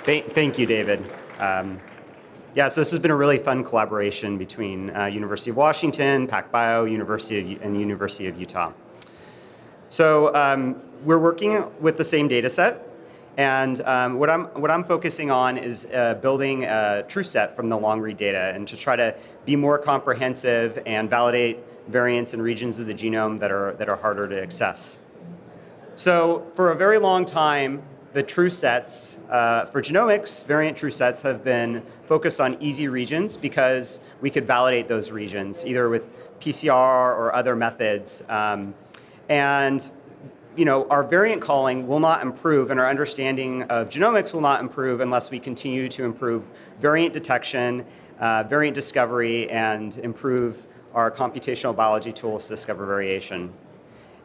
Thank you, David. Yeah, so this has been a really fun collaboration between University of Washington, PacBio, and University of Utah. So we're working with the same data set, and what I'm focusing on is building a true set from the long-read data and to try to be more comprehensive and validate variants and regions of the genome that are harder to access. So for a very long time, the true sets for genomics, variant true sets have been focused on easy regions because we could validate those regions either with PCR or other methods. And our variant calling will not improve, and our understanding of genomics will not improve unless we continue to improve variant detection, variant discovery, and improve our computational biology tools to discover variation.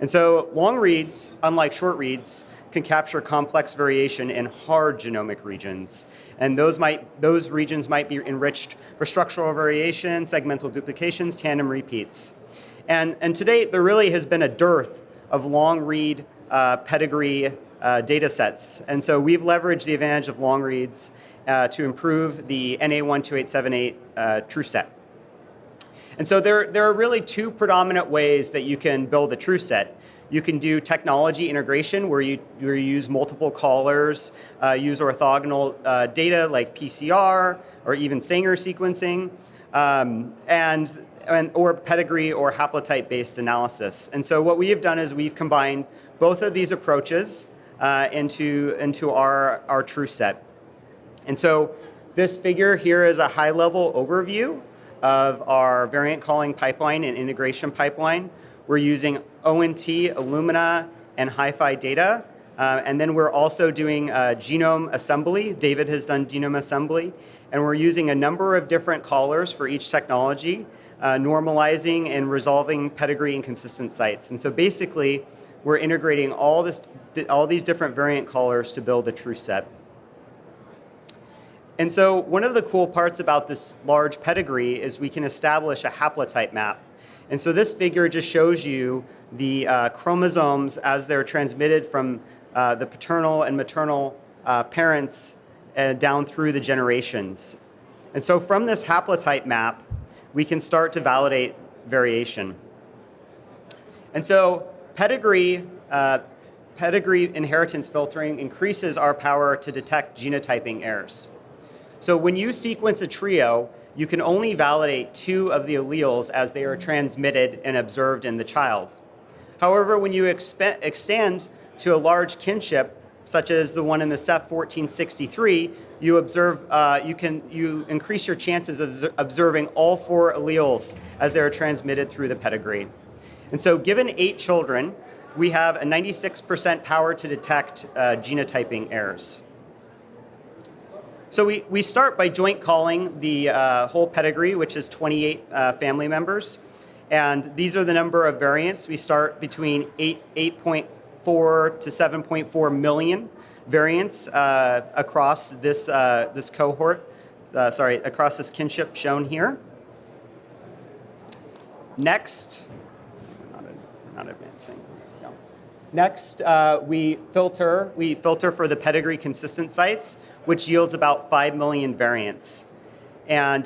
And so long reads, unlike short reads, can capture complex variation in hard genomic regions. And those regions might be enriched for structural variation, segmental duplications, tandem repeats. And to date, there really has been a dearth of long-read pedigree data sets. And so we've leveraged the advantage of long reads to improve the NA12878 true set. And so there are really two predominant ways that you can build a true set. You can do technology integration where you use multiple callers, use orthogonal data like PCR or even Sanger sequencing, or pedigree or haplotype-based analysis. And so what we have done is we've combined both of these approaches into our true set. And so this figure here is a high-level overview of our variant calling pipeline and integration pipeline. We're using ONT, Illumina, and HiFi data. And then we're also doing genome assembly. David has done genome assembly. And we're using a number of different callers for each technology, normalizing and resolving pedigree inconsistent sites. And so basically, we're integrating all these different variant callers to build a true set. And so one of the cool parts about this large pedigree is we can establish a haplotype map. And so this figure just shows you the chromosomes as they're transmitted from the paternal and maternal parents down through the generations. And so from this haplotype map, we can start to validate variation. And so pedigree inheritance filtering increases our power to detect genotyping errors. So when you sequence a trio, you can only validate two of the alleles as they are transmitted and observed in the child. However, when you extend to a large kinship, such as the one in the CEPH 1463, you increase your chances of observing all four alleles as they are transmitted through the pedigree. And so given 8 children, we have a 96% power to detect genotyping errors. So we start by joint calling the whole pedigree, which is 28 family members. And these are the number of variants. We start between 8.4 to 7.4 million variants across this cohort, across this kinship shown here. Next, not advancing. No. Next, we filter for the pedigree consistent sites, which yields about 5 million variants. And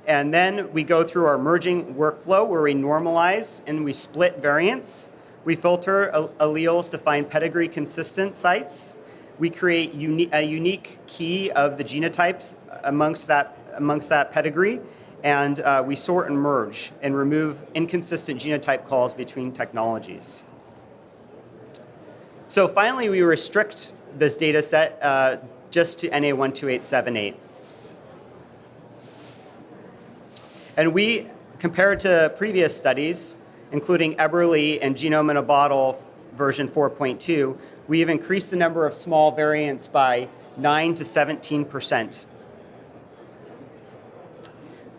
then we go through our merging workflow where we normalize and we split variants. We filter alleles to find pedigree consistent sites. We create a unique key of the genotypes amongst that pedigree. And we sort and merge and remove inconsistent genotype calls between technologies. So finally, we restrict this data set just to NA12878. And we, compared to previous studies, including Eberle and Genome in a Bottle version 4.2, we have increased the number of small variants by 9 to 17%.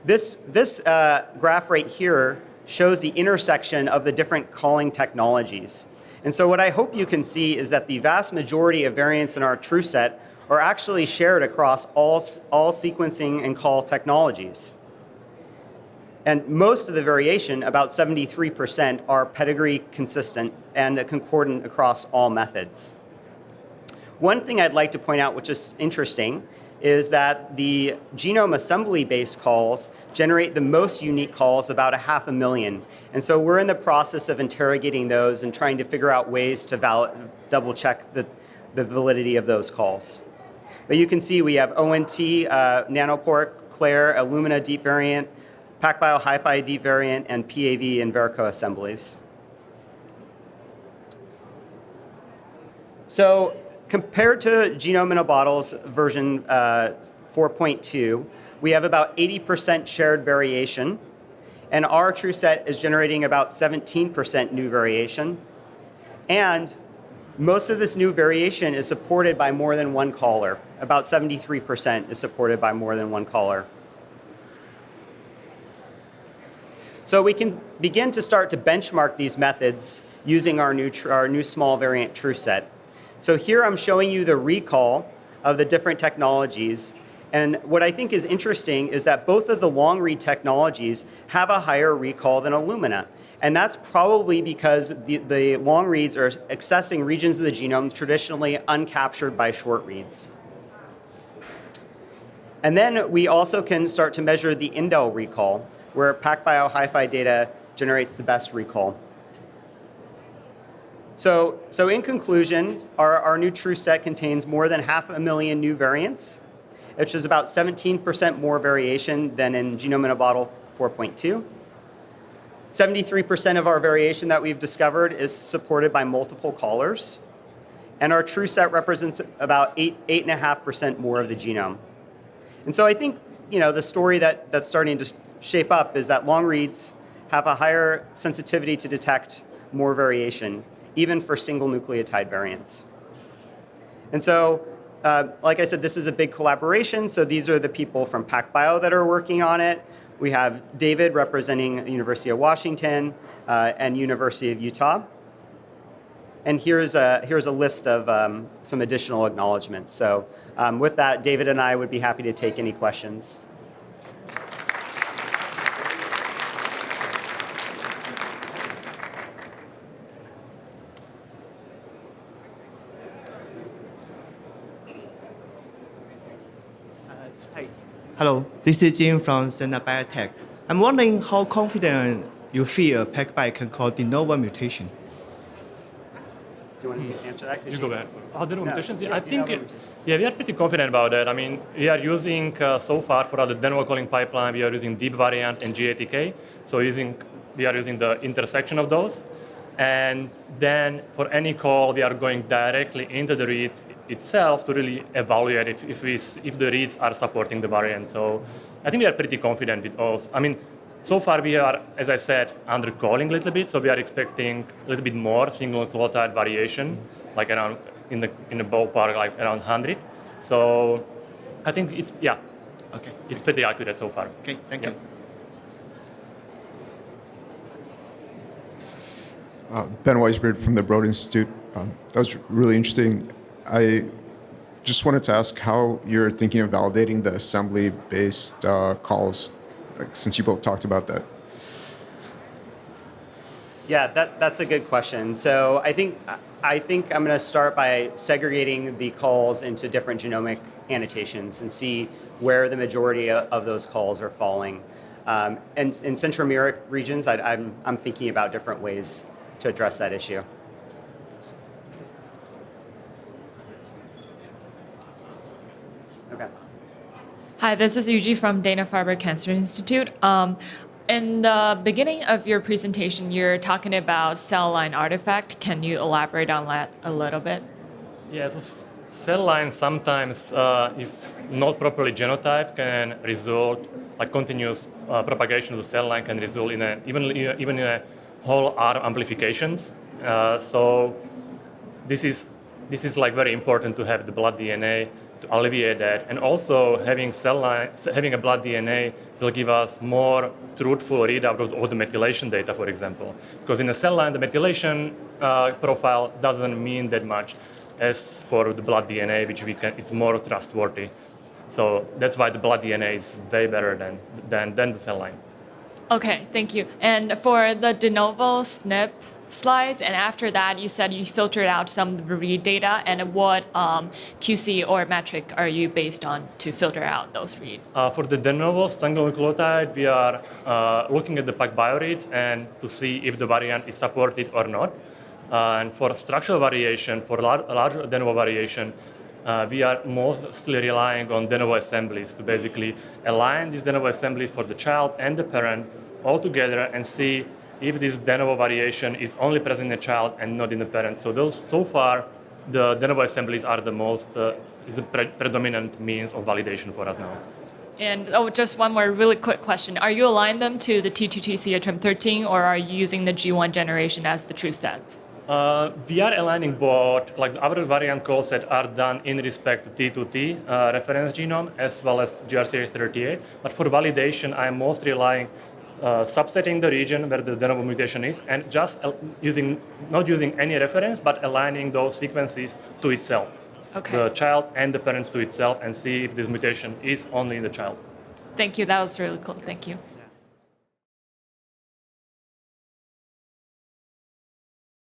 This graph right here shows the intersection of the different calling technologies. And so what I hope you can see is that the vast majority of variants in our true set are actually shared across all sequencing and call technologies. And most of the variation, about 73%, are pedigree consistent and concordant across all methods. One thing I'd like to point out, which is interesting, is that the genome assembly-based calls generate the most unique calls, about 500,000. And so we're in the process of interrogating those and trying to figure out ways to double-check the validity of those calls. But you can see we have ONT, Nanopore, Claire, Illumina deep variant, PacBio HiFi deep variant, and PAV and Verico assemblies. So compared to Genome in a Bottle's version 4.2, we have about 80% shared variation, and our true set is generating about 17% new variation. And most of this new variation is supported by more than one caller. About 73% is supported by more than one caller. So we can begin to start to benchmark these methods using our new small variant true set. So here I'm showing you the recall of the different technologies. And what I think is interesting is that both of the long read technologies have a higher recall than Illumina. And that's probably because the long reads are accessing regions of the genome traditionally uncaptured by short reads. And then we also can start to measure the indel recall, where PacBio HiFi data generates the best recall. So in conclusion, our new true set contains more than 500,000 new variants, which is about 17% more variation than in Genome in a Bottle 4.2. 73% of our variation that we've discovered is supported by multiple callers. And our true set represents about 8.5% more of the genome. And so I think the story that's starting to shape up is that long reads have a higher sensitivity to detect more variation, even for single nucleotide variants. And so, like I said, this is a big collaboration. So these are the people from PacBio that are working on it. We have David representing University of Washington and University of Utah. And here's a list of some additional acknowledgments. So with that, David and I would be happy to take any questions. Hello, this is Jim from Strand Biotech. I'm wondering how confident you feel PacBio can cause de novo mutation. Do you want to answer that? You go ahead. De novo mutations? Yeah, I think, we are pretty confident about that. I mean, we are using, so far for the de novo calling pipeline, we are using deep variant and GATK. So we are using the intersection of those. And then for any call, we are going directly into the reads itself to really evaluate if the reads are supporting the variant. So I think we are pretty confident with all. I mean, so far we are, as I said, undercalling a little bit. So we are expecting a little bit more single nucleotide variation, like around in the ballpark, like around 100. So I think it's it's pretty accurate so far. Okay, thank you. Ben Weisbeard from the Broad Institute. That was really interesting. I just wanted to ask how you're thinking of validating the assembly-based calls, since you both talked about that. Yeah, that's a good question. So I think I'm going to start by segregating the calls into different genomic annotations and see where the majority of those calls are falling. And in centromeric regions, I'm thinking about different ways to address that issue. Okay. Hi, this is Yuji from Dana-Farber Cancer Institute. In the beginning of your presentation, you're talking about cell line artifact. Can you elaborate on that a little bit? Yeah, so cell lines sometimes, if not properly genotyped, can result, like continuous propagation of the cell line can result in even in a whole arm amplifications. So this is like very important to have the blood DNA to alleviate that, and also having a blood DNA will give us more truthful readout of the methylation data, for example. Because in a cell line, the methylation profile doesn't mean that much as for the blood DNA, which it's more trustworthy. So that's why the blood DNA is way better than the cell line. Okay, thank you. And for the de novo SNP slides, and after that, you said you filtered out some of the read data, and what QC or metric are you based on to filter out those read? For the de novo single-nucleotide, we are looking at the PacBio reads and to see if the variant is supported or not. And for structural variation, for larger de novo variation, we are mostly relying on de novo assemblies to basically align these de novo assemblies for the child and the parent all together and see if this de novo variation is only present in the child and not in the parent. So far, the de novo assemblies are is the predominant means of validation for us now. And just one more really quick question. Are you aligned them to the T2T CHM13, or are you using the G1 generation as the true sets? We are aligning both, like our variant call set are done in respect to T2T reference genome as well as GRCA38. But for validation, I am mostly relying subsetting the region where the de novo mutation is and just not using any reference, but aligning those sequences to itself, the child and the parents to itself, and see if this mutation is only in the child. Thank you. That was really cool. Thank you.